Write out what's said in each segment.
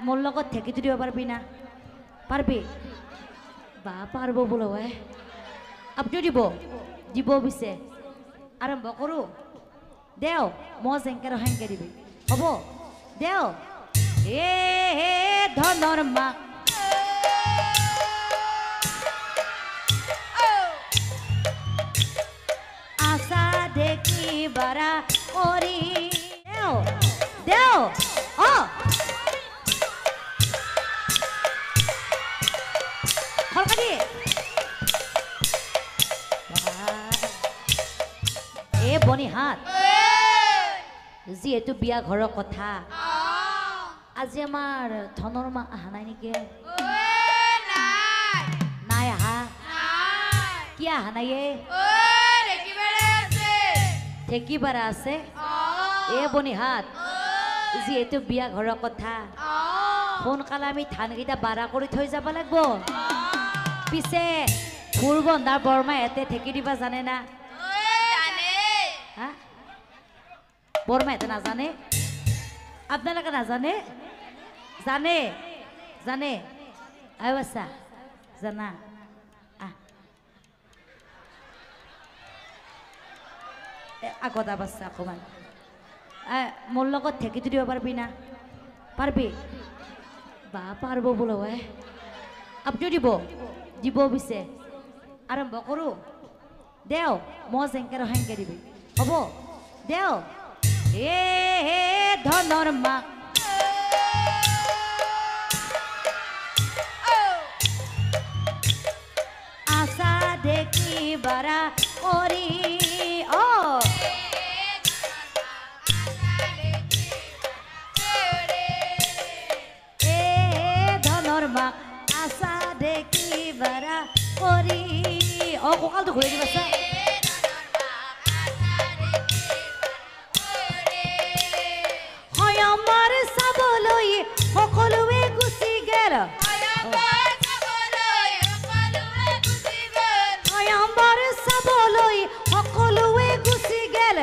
মোর লগত ঠেকি দিব পারবি না? পারবি? বা পারবো বলো আপনিও দিব? দিব পিছে আরম্ভ করো দেও মই জেংকে হেংকে দিবি হব দেও এ ধনৰ মা আশা দেখি বাৰা কৰি দেও দেও ও খলকালি এ বনি হাত যিহেতু বিয়া ঘৰৰ কথা আজি আমাৰ ধনৰ মা আহা নাই নেকি? নাই আহা কি আহা নাই ঠেকিবাৰা আছে এ বনি হাত যিহেতু বিয়া ঘৰৰ কথা সোনকালে আমি ধানকেইটা বাৰা কৰি থৈ যাব লাগিব পিছে ফুৰ বন্ধাৰ বৰমা এতে ঠেকি দিবা জানে না? হা বৰমা এতে নাজানে? আপোনালোকে নাজানে? জানে জানে আছা জানা আগত আবাচ্ছা অকমান মোৰ লগত ঠেকিটো দিব পারবি না? পারবি? বা পারবো বলো আপনিও দিব? দিব পিছে আরম্ভ করো দেও মই জেংকে হেংকে দিবি হব দেও এ ধনৰ মা আশা দেখি বাৰা কৰি ও এ ধনৰ মা আশা দেখি বাৰা কৰি ও কঁকালটো ঘূৰাই দিবাছা আমাৰ চাবলৈ সকলোৱে গুচি গেল আমাৰ চাবলৈ সকলোৱে গুচি গেল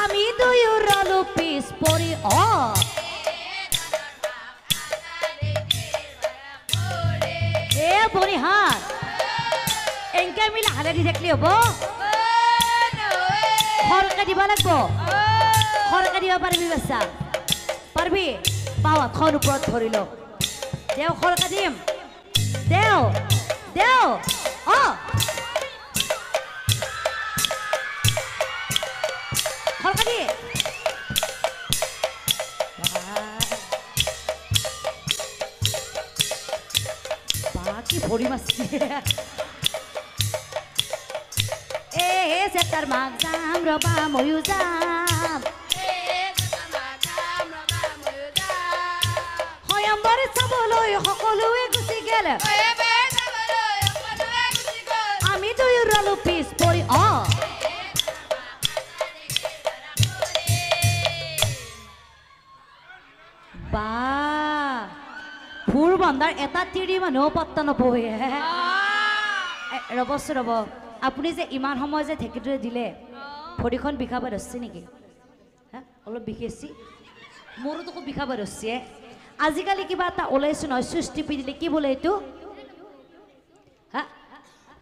আমি দুয়ো ৰলো পিছ পৰি এ বনি হাত এনকে মিলে হালে দি থাকলে হব খৰকে দিব লাগিব খৰকে দিব পাৰিবি বাচ্চা পাৰবি পাৱা খন ওপৰত ধৰি ল দেও খৰকে দিম দেও দেও অ খৰকে দি বাকি ভৰি মাছি চেতাৰ মাক যাম ৰবা ময়ো যাম সয়ম্বৰ চাবলৈ সকলোৱে গুচি গেল আমি দুয়ো ৰলো পিছ পৰি বা ফুৰ বন্ধাৰ এটা তিৰি মানুহ পত্তা নপঢ়ে ৰবচোন ৰব আপুনি যে ইমান সময় যে ঢেঁকীটোৰে দিলে ভৰিখন বিষাব ধৰিছে নেকি? হা অলপ বিষেছি মোৰোতো খুব বিষাব ধৰিছে আজিকালি কিবা এটা ওলাইছো নহয় চুইচ টিপি দিলে কি বোলে এইটো হা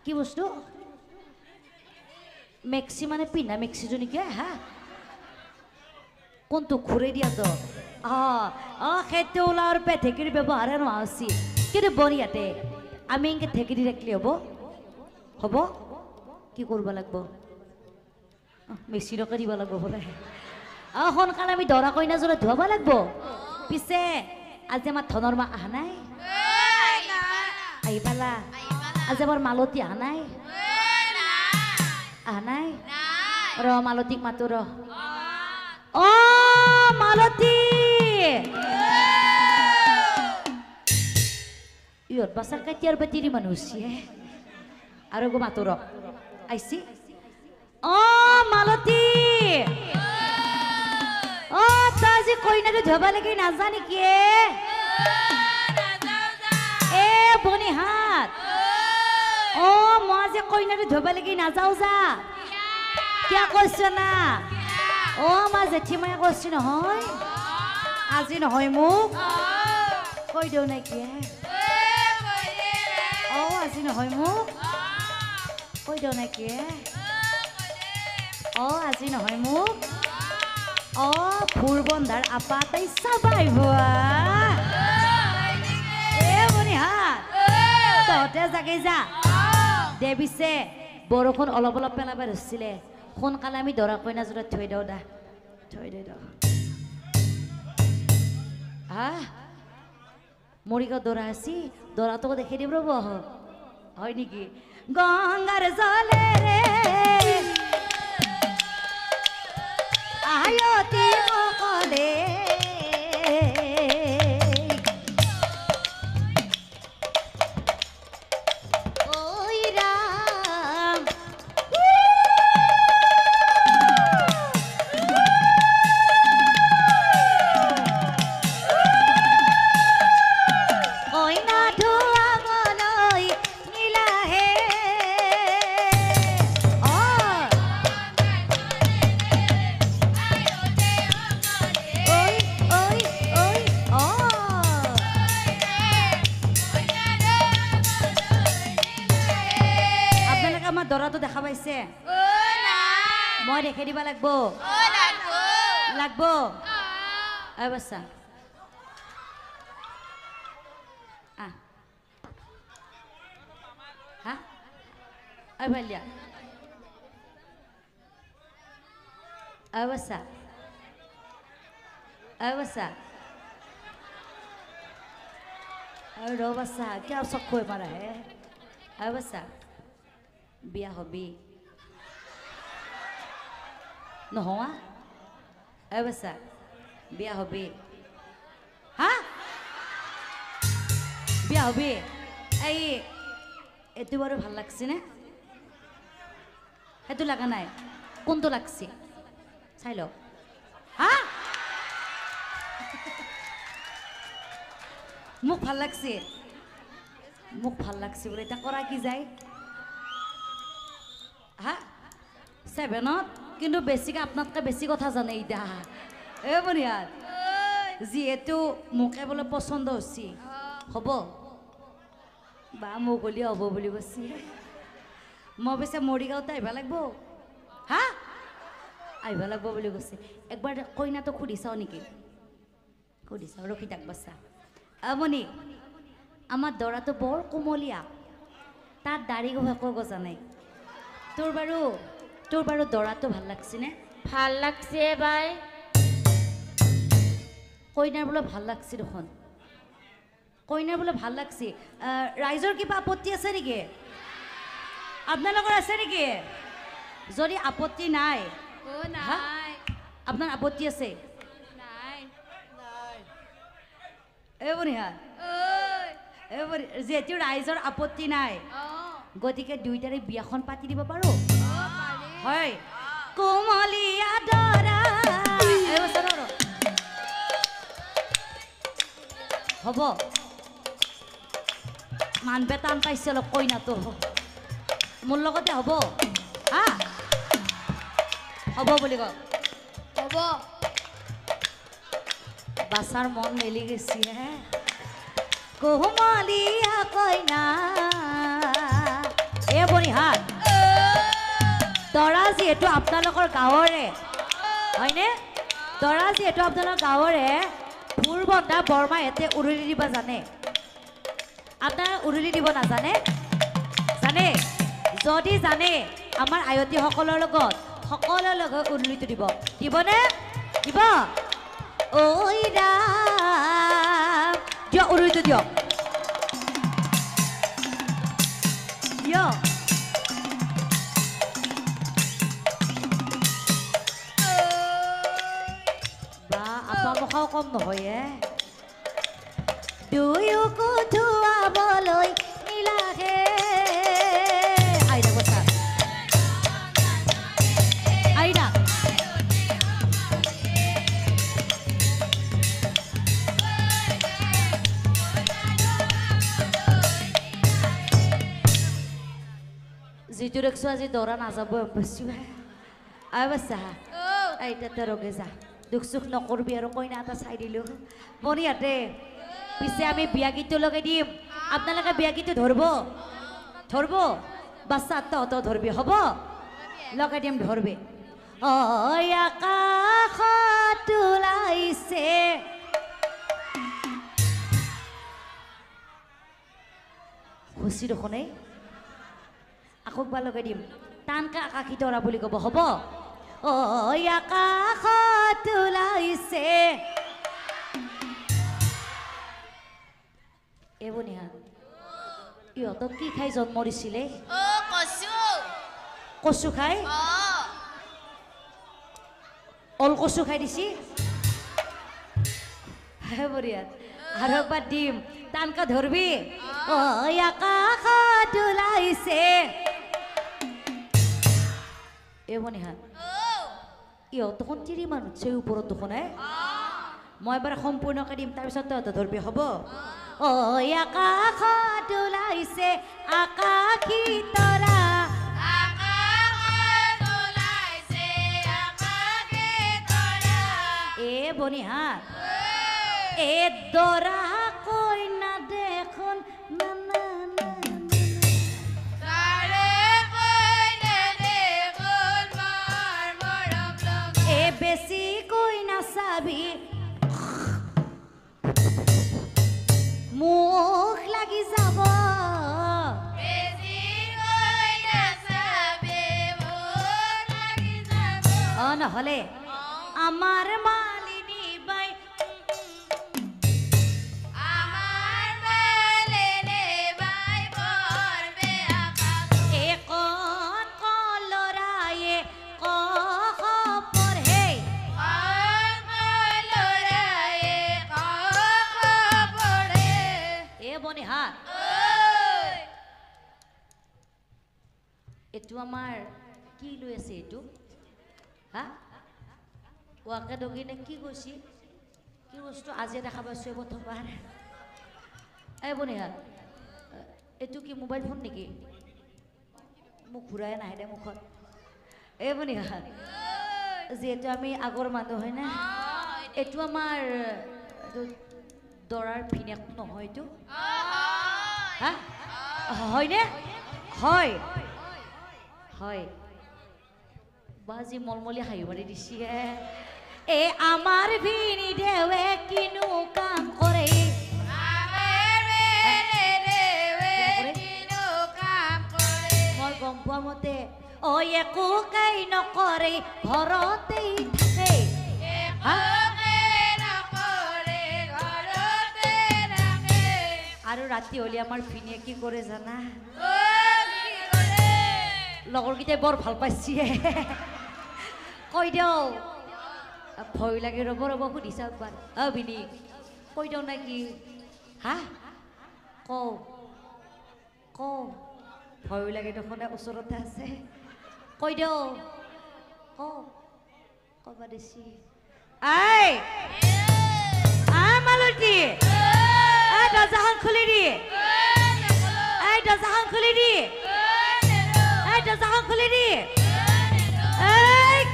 কি বস্তু মেক্সি মানে পিন্ধা মেক্সিটো নেকি হা কোনটো ঘূৰাই দিয়াতো সেইটো ওলাওৰ পে ঢেঁকীৰ ব্যৱহাৰে নোহোৱা হৈছে কিন্তু বঢ়িয়াতে আমি এনেকৈ ঢেঁকী দি ৰাখিলে হ'ব হ'ব কি কৰিব লাগিব মেচিনকে দিব লাগিব বোলে সোনকালে আমি দৰা কইনাযোৰা ধুৱাব লাগিব পিছে আজি আমাৰ ধনৰ মা আহা নাই আহি পালা আজি আমাৰ মালতী আহা নাই আহা নাই ৰ মালতীক মাতো ৰ অ মালতী ইহঁত বাচাৰ কাটিয়াৰ বাতিৰি মানুহ হৈছে আৰু গো মাতো ৰ আইছি অ মালতী অ তই যে কইনাটো ধুব লাগি নাজা নেকি এ বনি হাত অ মই যে কইনাটো ধুব লাগি নাযাও যা কিয় কৈছ না আমাৰ জেঠীমায়ে কৈছি নহয় আজি নহয় মোক কৈ দিওঁ নেকি আজি নহয় মোক কৈ দিওঁ নেকি আজি নহয় মোক ফুৰবন্ধাৰ আপা তাই চাবাই ভুৱা মনিহাত তহঁতে জাগে যা দে পিছে বৰষুণ অলপ অলপ পেলাব ধৰিছিলে সোনকালে আমি দৰা কইনাযোৰত থৈ দিওঁ দা থৈ দিওঁ মৰিগাঁও দৰা আছি দৰাটোক দেখি দিম ৰ'ব হয় নেকি গংগাৰ জলে ৰে আয়তি সকলে দৰাটো দেখা পাইছে মই দেখে দিবা লাগব লাগব বাচ্চা ভালিয়া বাচ্চা বাচ্চা ৰ বাচ্চা কিয় চকুৱে মাৰা হে বাচ্চা বিয়া হবি নহোৱা বাচ্চা বিয়া হবি বিয়া হবি এইটো বাৰু ভাল লাগছে নে সেইটো লগা নাই কোনটো লাগছে চাই ল মোক ভাল লাগছে বোলে এতিয়া কৰা কি যায় 7ত কিন্তু বেছিকে আপোনাতকে বেছি কথা জানে ইটা বনিয়াত যিহেতু মোকে বোলে পচন্দ হৈছে হ'ব বা মোক হ'লে হ'ব বুলি কৈছে মই পিছে মৰিগাঁৱতে আহিব লাগিব আহিব লাগিব বুলি কৈছে একবাৰ কইনাটো সুধি চাওঁ নেকি সুধি চাওঁ ৰখি থাক বাচ্চা মণি আমাৰ দৰাটো বৰ কোমলীয়া তাত দাড়ি একো গজা নাই তোৰ বাৰু দৰাটো ভাল লাগছে নে ভাল লাগছে বাই কইনাৰ বোলে ভাল লাগছে দেখোন কইনাৰ বোলে ভাল লাগছে ৰাইজৰ কিবা আপত্তি আছে নেকি আপোনালোকৰ আছে নেকি যদি আপত্তি নাই আপোনাৰ আপত্তি আছে যিহেতু ৰাইজৰ আপত্তি নাই গতিকে দুইটাৰে বিয়াখন পাতি দিব পাৰো হয় কোমলীয়া দৰা হ'ব মান বেটান পাইছে অলপ কইনাটো মোৰ লগতে হ'ব হ'ব বুলি কওক হ'ব বাছাৰ মন মেলি গৈছে কোমলীয়া কইনা বনিহাত দৰা যিহেতু আপোনালোকৰ গাঁৱৰে হয়নে দৰা যিহেতু আপোনালোকৰ গাঁৱৰে ফুৰবন্ধা বৰমাহঁতে উৰুলি দিব জানে আপোনাৰ উৰুলি দিব নাজানে জানে যদি জানে আমাৰ আয়তীসকলৰ লগত সকলোৰ লগত উৰুলিটো দিবনে দিব ঐ ৰাম দিয়ক উৰুলিটো দিয়ক আপোনালোকেও কম নহয় দুয়োকো ধুৱাবলৈ নীলাহে যিটো দেখছো আজি দৰা নাযাব বেছি বাচ্চা এইটাতে ৰগে যা দুখ চুখ নকৰবি আৰু কইনা এটা চাই দিলোঁ বনিয়াতে পিছে আমি বিয়া গীতটো লগাই দিম আপোনালোকে বিয়া গীতটো ধৰব ধৰব বাচ্চা তহঁত ধৰবি হ'ব লগাই দিম ধৰবি ঐ আকাশত ওলাইছে খুচি দেখোনে আকৌ একবাৰ লগাই দিম টানকা আকাশী তৰা বুলি ক'ব হ'ব ঐ আকাশত ওলাইছে এইবোৰ নিহা ইহঁতক কি খাই জন্ম দিছিলে কচু খাই অল কচু খাই দিছি বঢ়িয়া আৰু একবাৰ দিম টানকা ধৰবি ঐ আকাশত ওলাইছে এইবোৰ নিহা ইহঁত দেখোন তিৰি মানুহ ওপৰত দেখোন মই এবাৰ সম্পূৰ্ণকৈ দিম তাৰপিছত তহঁত ধৰবি হ'ব ঐ আকাশত ওলাইছে আকাশী তৰা এ বনিহাত এ দৰা কইনা দেখোন এ বেছি কইনা চাবি মুখ লাগি যাব অ নহলে আমাৰ মালিনী বাই এইটো আমাৰ কি লৈ আছে এইটো হা ওয়াকে দগিনে কি কৈছি কি বস্তু আজি দেখা পাইছো প্ৰথমবাৰ এই বনিহা এইটো কি মোবাইল ফোন নেকি মোক ঘূৰাই নাহে দে মুখত এই বনিহা যিহেতু আমি আগৰ মানুহ হয় না এইটো আমাৰ দৰাৰ ভিনেক নহয় এইটো হা হয়নে হয় হয় বাজি মলমলি হাঁহি মাৰি দিছি এ আমাৰ ভিনি দেৱে কিনো কাম কৰে মই গম পোৱা মতে ঐ একো কাই নকৰে ঘৰতেই থাকে আৰু ৰাতি হলে আমাৰ ভিনিয়ে কি কৰে জানা লগৰকেইটাই বৰ ভাল পাইছে কৈ দিওঁ ভয় লাগে ৰ'ব ৰ'ব সুধিছা একবাৰ অ ভিনি কৈ দিওঁ নে কি হা কওঁ কওঁ ভয় লাগে দেখোন ওচৰতে আছে কৈ দিওঁ কওঁ ক'বা দিছি আই মালতী দৰ্জাখন খুলি দি দৰ্জাখন খুলি দি দৰ্জাখন খুলি দি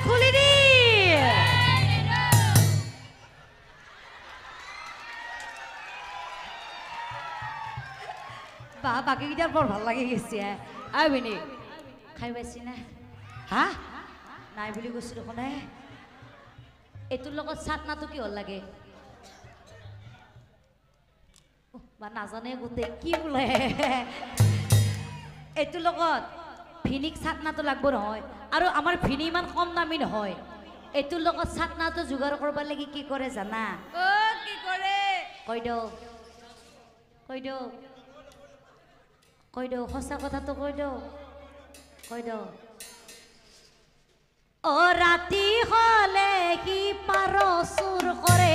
খুলি দি বা বাকীকেইটাৰ বৰ ভাল লাগি গৈছে আইবিনি খাই পাইছি না হা নাই বুলি কৈছো দেখোন এইটোৰ লগত চাটনাটো কি হ'ল লাগে বা নাজানে গোটেই কি বোলে এইটোৰ লগত ভিনিক চাটনাটো লাগব নহয় আৰু আমাৰ ভিনি ইমান কম দামী নহয় এইটোৰ লগত চাটনাটো যোগাৰ কৰিব লাগি কি কৰে জানা কি কৰে কৈ দিওঁ কৈ দিওঁ কৈ দিওঁ সঁচা কথাটো কৈ দিওঁ অ ৰাতি হলে কি পাৰ চুৰ কৰে